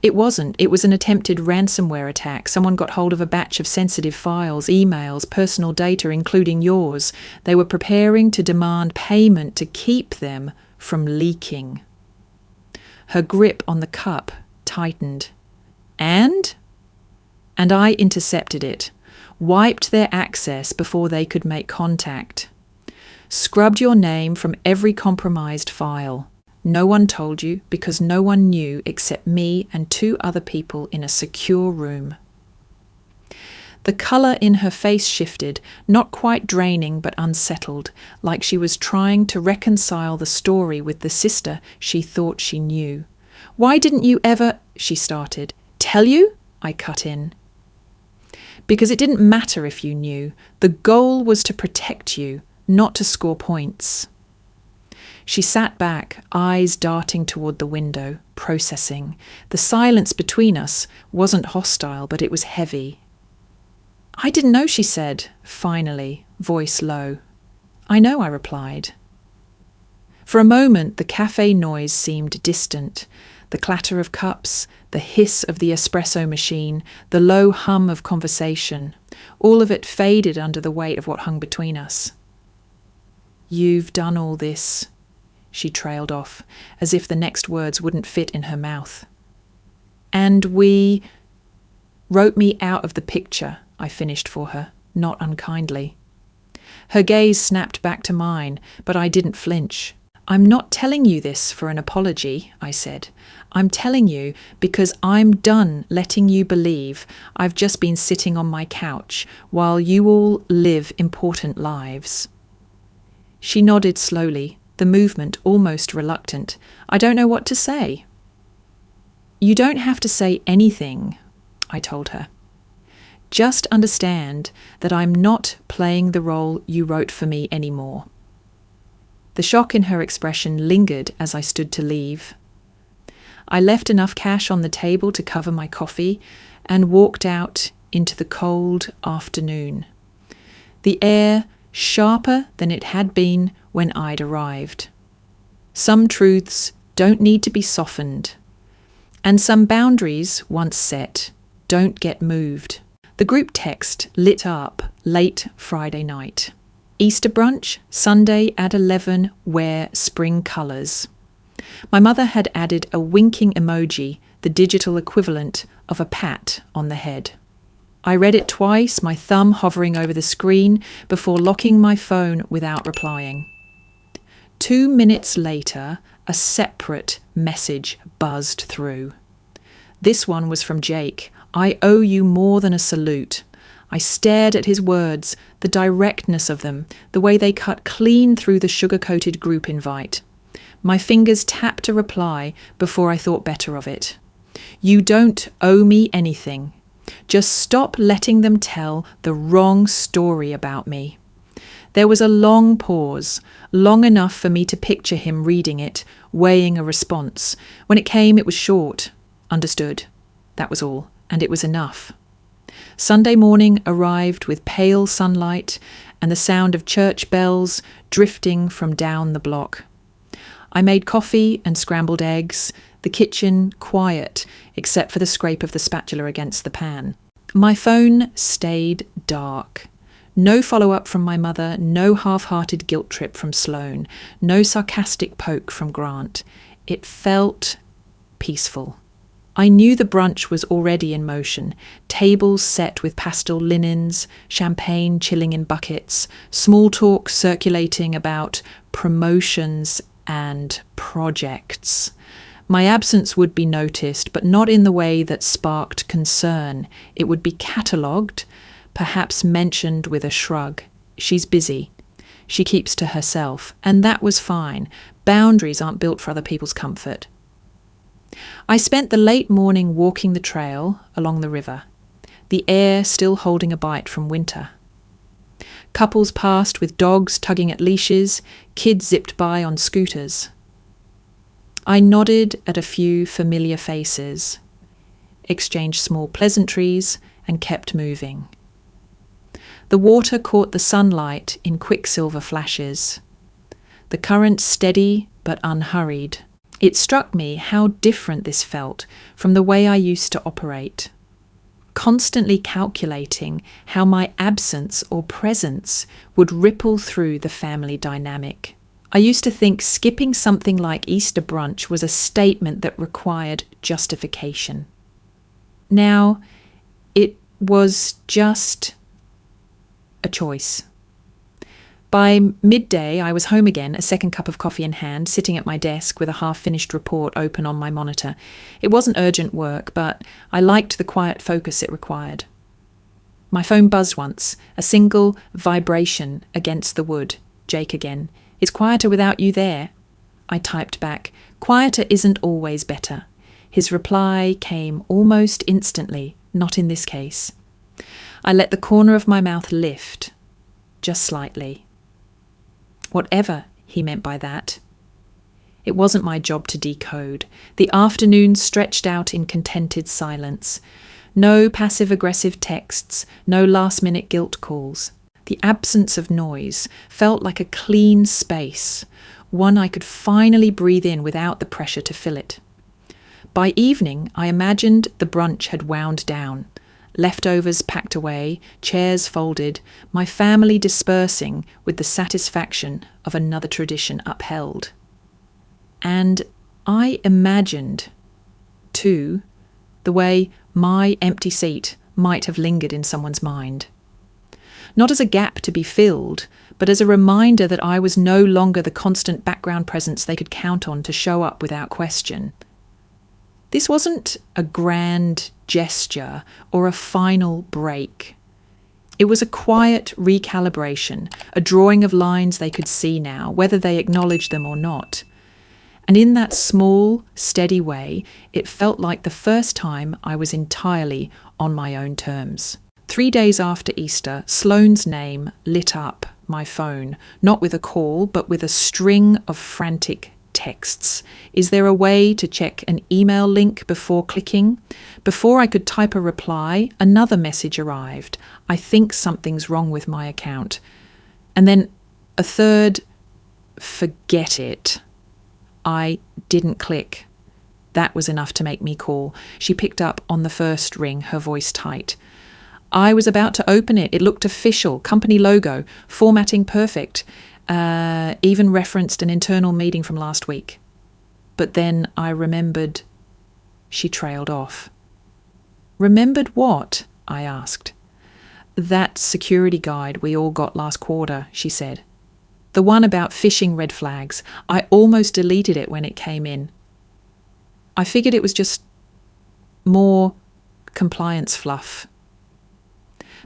It wasn't. It was an attempted ransomware attack. Someone got hold of a batch of sensitive files, emails, personal data, including yours. They were preparing to demand payment to keep them from leaking. Her grip on the cup tightened. And I intercepted it, wiped their access before they could make contact. Scrubbed your name from every compromised file. No one told you because no one knew except me and 2 other people in a secure room. The colour in her face shifted, not quite draining but unsettled, like she was trying to reconcile the story with the sister she thought she knew. "Why didn't you ever," she started. "Tell you?" I cut in. "Because it didn't matter if you knew. The goal was to protect you, not to score points." She sat back, eyes darting toward the window, processing. The silence between us wasn't hostile, but it was heavy. "I didn't know," she said, finally, voice low. "I know," I replied. For a moment, the cafe noise seemed distant. The clatter of cups, the hiss of the espresso machine, the low hum of conversation, all of it faded under the weight of what hung between us. "You've done all this," she trailed off, as if the next words wouldn't fit in her mouth. "And we wrote me out of the picture," I finished for her, not unkindly. Her gaze snapped back to mine, but I didn't flinch. "I'm not telling you this for an apology," I said. "I'm telling you because I'm done letting you believe I've just been sitting on my couch while you all live important lives." She nodded slowly, the movement almost reluctant. "I don't know what to say." "You don't have to say anything," I told her. "Just understand that I'm not playing the role you wrote for me anymore." The shock in her expression lingered as I stood to leave. I left enough cash on the table to cover my coffee and walked out into the cold afternoon. The air sharper than it had been when I'd arrived. Some truths don't need to be softened, and some boundaries, once set, don't get moved. The group text lit up late Friday night. "Easter brunch, Sunday at 11, wear spring colours." My mother had added a winking emoji, the digital equivalent of a pat on the head. I read it twice, my thumb hovering over the screen, before locking my phone without replying. 2 minutes later, a separate message buzzed through. This one was from Jake. "I owe you more than a salute." I stared at his words, the directness of them, the way they cut clean through the sugar-coated group invite. My fingers tapped a reply before I thought better of it. "You don't owe me anything. Just stop letting them tell the wrong story about me." There was a long pause, long enough for me to picture him reading it, weighing a response. When it came, it was short. "Understood." That was all, and it was enough. Sunday morning arrived with pale sunlight and the sound of church bells drifting from down the block. I made coffee and scrambled eggs, the kitchen quiet except for the scrape of the spatula against the pan. My phone stayed dark. No follow-up from my mother, no half-hearted guilt trip from Sloan, no sarcastic poke from Grant. It felt peaceful. I knew the brunch was already in motion, tables set with pastel linens, champagne chilling in buckets, small talk circulating about promotions and projects. My absence would be noticed, but not in the way that sparked concern. It would be catalogued, perhaps mentioned with a shrug. "She's busy. She keeps to herself." And that was fine. Boundaries aren't built for other people's comfort. I spent the late morning walking the trail along the river, the air still holding a bite from winter. Couples passed with dogs tugging at leashes, kids zipped by on scooters. I nodded at a few familiar faces, exchanged small pleasantries, and kept moving. The water caught the sunlight in quicksilver flashes. The current steady but unhurried. It struck me how different this felt from the way I used to operate, constantly calculating how my absence or presence would ripple through the family dynamic. I used to think skipping something like Easter brunch was a statement that required justification. Now, it was just a choice. By midday, I was home again, a second cup of coffee in hand, sitting at my desk with a half-finished report open on my monitor. It wasn't urgent work, but I liked the quiet focus it required. My phone buzzed once, a single vibration against the wood. Jake again. "It's quieter without you there." I typed back, "Quieter isn't always better." His reply came almost instantly, not in this case. I let the corner of my mouth lift, just slightly. Whatever he meant by that. It wasn't my job to decode. The afternoon stretched out in contented silence. No passive-aggressive texts, no last-minute guilt calls. The absence of noise felt like a clean space, one I could finally breathe in without the pressure to fill it. By evening, I imagined the brunch had wound down. Leftovers packed away, chairs folded, my family dispersing with the satisfaction of another tradition upheld. And I imagined, too, the way my empty seat might have lingered in someone's mind. Not as a gap to be filled, but as a reminder that I was no longer the constant background presence they could count on to show up without question. This wasn't a grand gesture or a final break. It was a quiet recalibration, a drawing of lines they could see now, whether they acknowledged them or not. And in that small, steady way, it felt like the first time I was entirely on my own terms. 3 days after Easter, Sloan's name lit up my phone, not with a call, but with a string of frantic texts. "Is there a way to check an email link before clicking?" Before I could type a reply, another message arrived. "I think something's wrong with my account." And then a third, "Forget it." I didn't click. That was enough to make me call. She picked up on the first ring, her voice tight. I was about to open it. It looked official, company logo, formatting perfect. Even referenced an internal meeting from last week. But then I remembered. She trailed off. "Remembered what?" I asked. "That security guide we all got last quarter," she said. "The one about phishing red flags. I almost deleted it when it came in. I figured it was just more compliance fluff.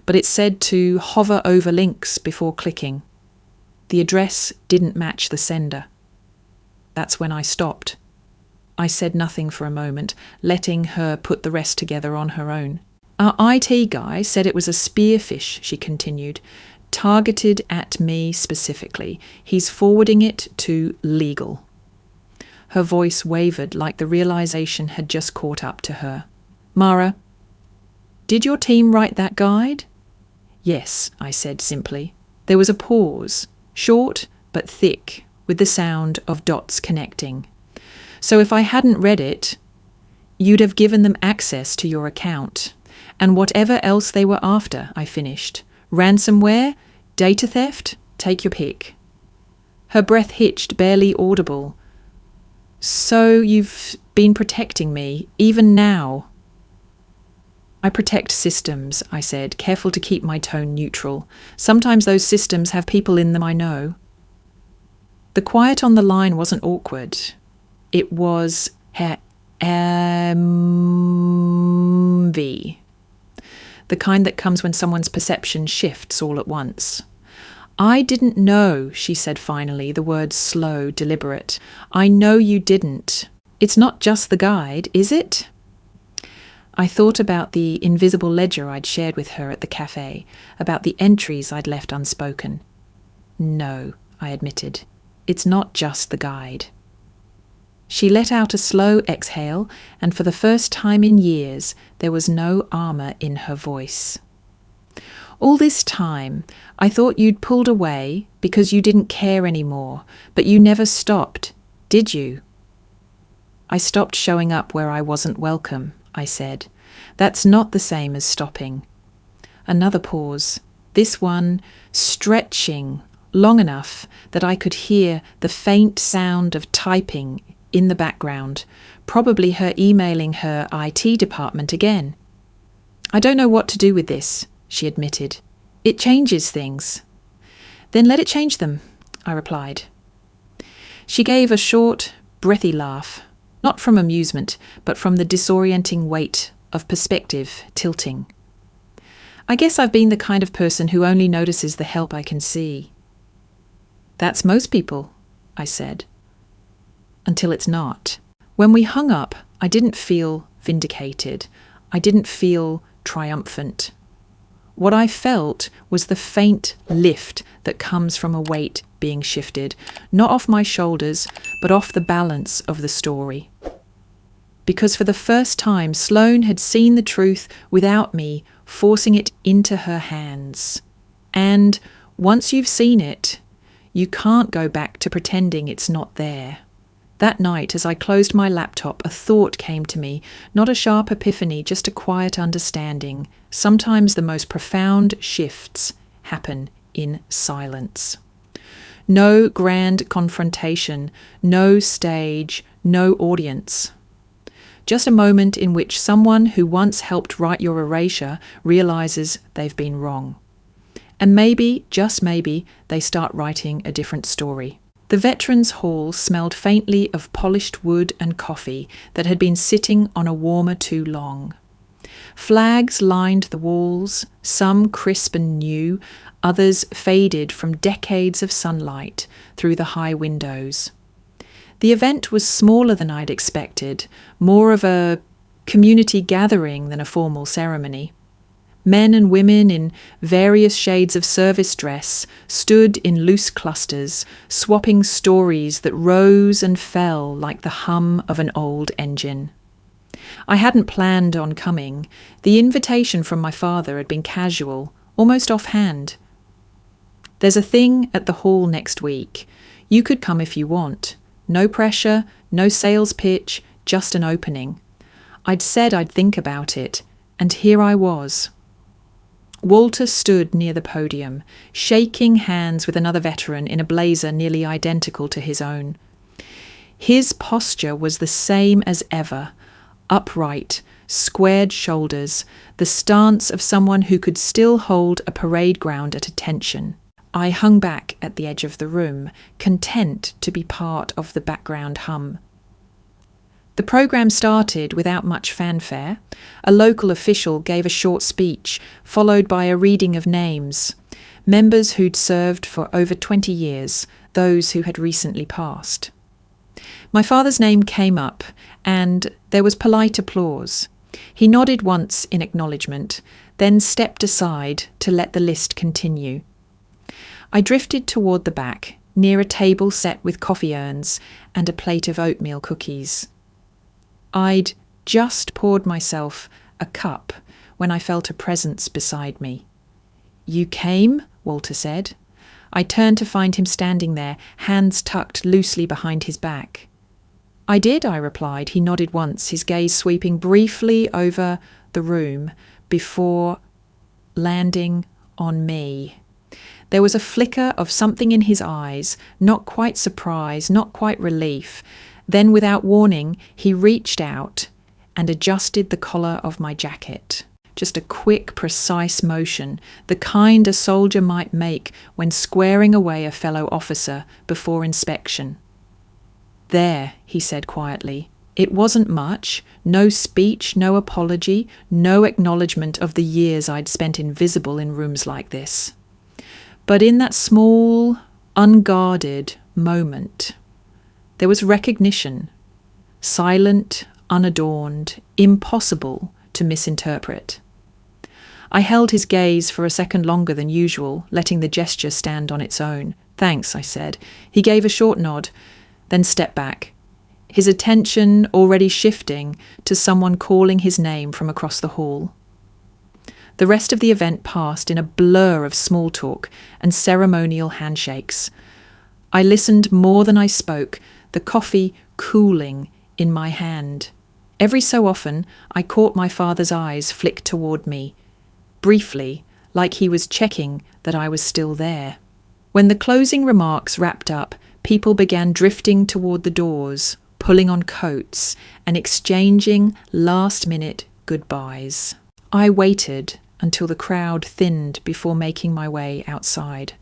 But it said to hover over links before clicking. The address didn't match the sender. That's when I stopped. I said nothing for a moment, letting her put the rest together on her own. "Our IT guy said it was a spearfish," she continued, "targeted at me specifically. He's forwarding it to legal." Her voice wavered like the realization had just caught up to her. "Mara, did your team write that guide?" "Yes," I said simply. There was a pause. Short but thick, with the sound of dots connecting. "So if I hadn't read it, you'd have given them access to your account. And whatever else they were after," I finished. "Ransomware? Data theft? Take your pick." Her breath hitched, barely audible. "So you've been protecting me, even now?" "I protect systems," I said, careful to keep my tone neutral. "Sometimes those systems have people in them I know." The quiet on the line wasn't awkward. It was heavy. The kind that comes when someone's perception shifts all at once. "I didn't know," she said finally, the words slow, deliberate. "I know you didn't. It's not just the guide, is it?" I thought about the invisible ledger I'd shared with her at the cafe, about the entries I'd left unspoken. "No," I admitted. "It's not just the guide." She let out a slow exhale, and for the first time in years, there was no armour in her voice. "All this time, I thought you'd pulled away because you didn't care anymore, but you never stopped, did you?" I stopped showing up where I wasn't welcome, I said. That's not the same as stopping. Another pause, this one stretching long enough that I could hear the faint sound of typing in the background, probably her emailing her IT department again. I don't know what to do with this, she admitted. It changes things. Then let it change them, I replied. She gave a short, breathy laugh, not from amusement, but from the disorienting weight of perspective tilting. I guess I've been the kind of person who only notices the help I can see. That's most people, I said. Until it's not. When we hung up, I didn't feel vindicated. I didn't feel triumphant. What I felt was the faint lift that comes from a weight being shifted, not off my shoulders, but off the balance of the story. Because for the first time, Sloan had seen the truth without me forcing it into her hands. And once you've seen it, you can't go back to pretending it's not there. That night, as I closed my laptop, a thought came to me, not a sharp epiphany, just a quiet understanding. Sometimes the most profound shifts happen in silence. No grand confrontation, no stage, no audience. Just a moment in which someone who once helped write your erasure realizes they've been wrong. And maybe, just maybe, they start writing a different story. The Veterans Hall smelled faintly of polished wood and coffee that had been sitting on a warmer too long. Flags lined the walls, some crisp and new, others faded from decades of sunlight through the high windows. The event was smaller than I'd expected, more of a community gathering than a formal ceremony. Men and women in various shades of service dress stood in loose clusters, swapping stories that rose and fell like the hum of an old engine. I hadn't planned on coming. The invitation from my father had been casual, almost offhand. There's a thing at the hall next week. You could come if you want. No pressure, no sales pitch, just an opening. I'd said I'd think about it, and here I was. Walter stood near the podium, shaking hands with another veteran in a blazer nearly identical to his own. His posture was the same as ever, upright, squared shoulders, the stance of someone who could still hold a parade ground at attention. I hung back at the edge of the room, content to be part of the background hum. The programme started without much fanfare. A local official gave a short speech, followed by a reading of names. Members who'd served for over 20 years, those who had recently passed. My father's name came up, and there was polite applause. He nodded once in acknowledgement, then stepped aside to let the list continue. I drifted toward the back, near a table set with coffee urns and a plate of oatmeal cookies. I'd just poured myself a cup when I felt a presence beside me. "You came?" Walter said. I turned to find him standing there, hands tucked loosely behind his back. "I did," I replied. He nodded once, his gaze sweeping briefly over the room before landing on me. There was a flicker of something in his eyes, not quite surprise, not quite relief. Then, without warning, he reached out and adjusted the collar of my jacket. Just a quick, precise motion, the kind a soldier might make when squaring away a fellow officer before inspection. "There," he said quietly. It wasn't much, no speech, no apology, no acknowledgement of the years I'd spent invisible in rooms like this. But in that small, unguarded moment, there was recognition, silent, unadorned, impossible to misinterpret. I held his gaze for a second longer than usual, letting the gesture stand on its own. "Thanks," I said. He gave a short nod, then stepped back, his attention already shifting to someone calling his name from across the hall. The rest of the event passed in a blur of small talk and ceremonial handshakes. I listened more than I spoke, the coffee cooling in my hand. Every so often, I caught my father's eyes flick toward me, briefly, like he was checking that I was still there. When the closing remarks wrapped up, people began drifting toward the doors, pulling on coats and exchanging last-minute goodbyes. I waited until the crowd thinned before making my way outside.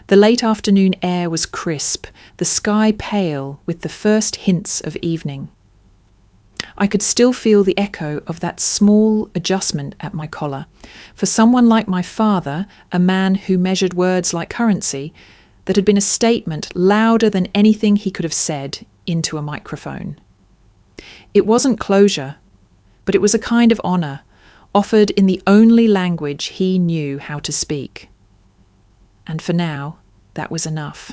The late afternoon air was crisp, the sky pale with the first hints of evening. I could still feel the echo of that small adjustment at my collar. For someone like my father, a man who measured words like currency, that had been a statement louder than anything he could have said into a microphone. It wasn't closure, but it was a kind of honour, offered in the only language he knew how to speak. And for now, that was enough.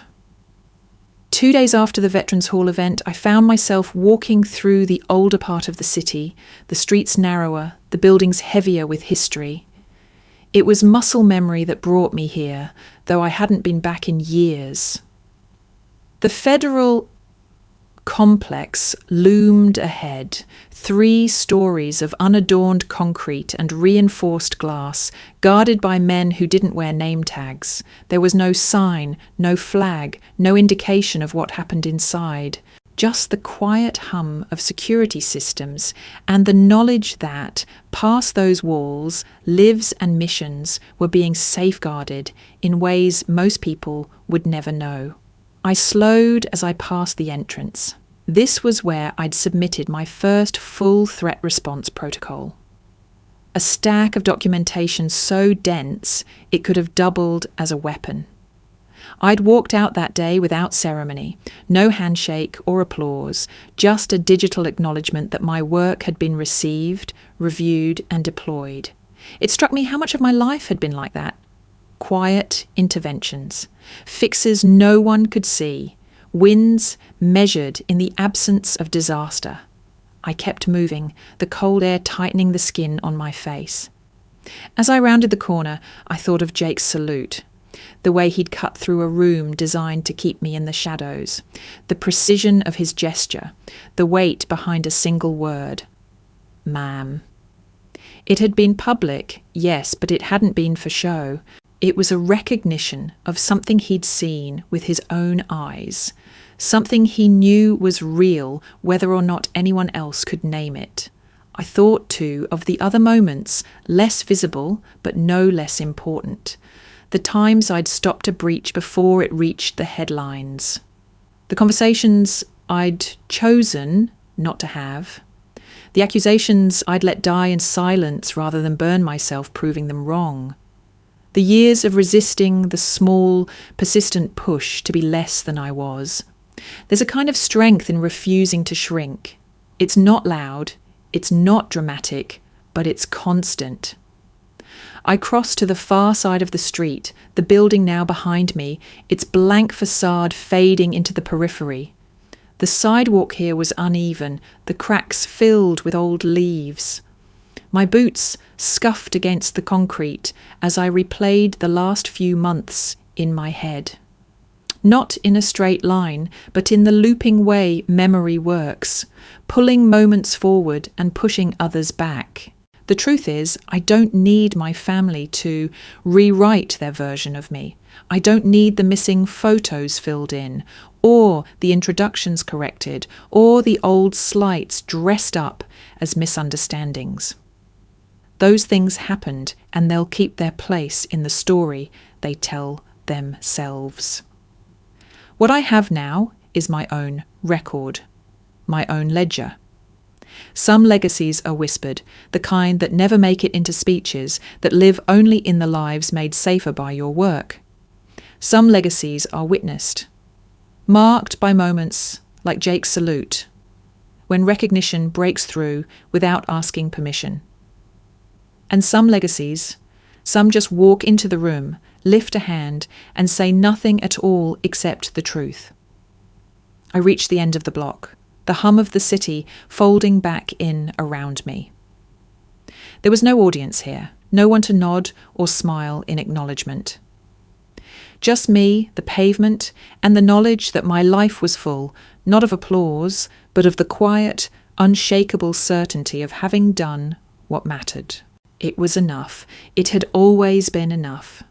2 days after the Veterans Hall event, I found myself walking through the older part of the city, the streets narrower, the buildings heavier with history. It was muscle memory that brought me here, though I hadn't been back in years. The federal complex loomed ahead, 3 stories of unadorned concrete and reinforced glass, guarded by men who didn't wear name tags. There was no sign, no flag, no indication of what happened inside, just the quiet hum of security systems and the knowledge that, past those walls, lives and missions were being safeguarded in ways most people would never know. I slowed as I passed the entrance. This was where I'd submitted my first full threat response protocol. A stack of documentation so dense it could have doubled as a weapon. I'd walked out that day without ceremony, no handshake or applause, just a digital acknowledgement that my work had been received, reviewed, and deployed. It struck me how much of my life had been like that. Quiet interventions, fixes no one could see, wins measured in the absence of disaster. I kept moving, the cold air tightening the skin on my face. As I rounded the corner, I thought of Jake's salute, the way he'd cut through a room designed to keep me in the shadows, the precision of his gesture, the weight behind a single word. Ma'am. It had been public, yes, but it hadn't been for show. It was a recognition of something he'd seen with his own eyes, something he knew was real whether or not anyone else could name it. I thought, too, of the other moments, less visible but no less important, the times I'd stopped a breach before it reached the headlines, the conversations I'd chosen not to have, the accusations I'd let die in silence rather than burn myself proving them wrong. The years of resisting the small, persistent push to be less than I was. There's a kind of strength in refusing to shrink. It's not loud, it's not dramatic, but it's constant. I crossed to the far side of the street, the building now behind me, its blank facade fading into the periphery. The sidewalk here was uneven, the cracks filled with old leaves. My boots scuffed against the concrete as I replayed the last few months in my head. Not in a straight line, but in the looping way memory works, pulling moments forward and pushing others back. The truth is, I don't need my family to rewrite their version of me. I don't need the missing photos filled in, or the introductions corrected, or the old slights dressed up as misunderstandings. Those things happened, and they'll keep their place in the story they tell themselves. What I have now is my own record, my own ledger. Some legacies are whispered, the kind that never make it into speeches, that live only in the lives made safer by your work. Some legacies are witnessed, marked by moments like Jake's salute, when recognition breaks through without asking permission. And some legacies, some just walk into the room, lift a hand, and say nothing at all except the truth. I reached the end of the block, the hum of the city folding back in around me. There was no audience here, no one to nod or smile in acknowledgement. Just me, the pavement, and the knowledge that my life was full, not of applause, but of the quiet, unshakable certainty of having done what mattered. It was enough. It had always been enough.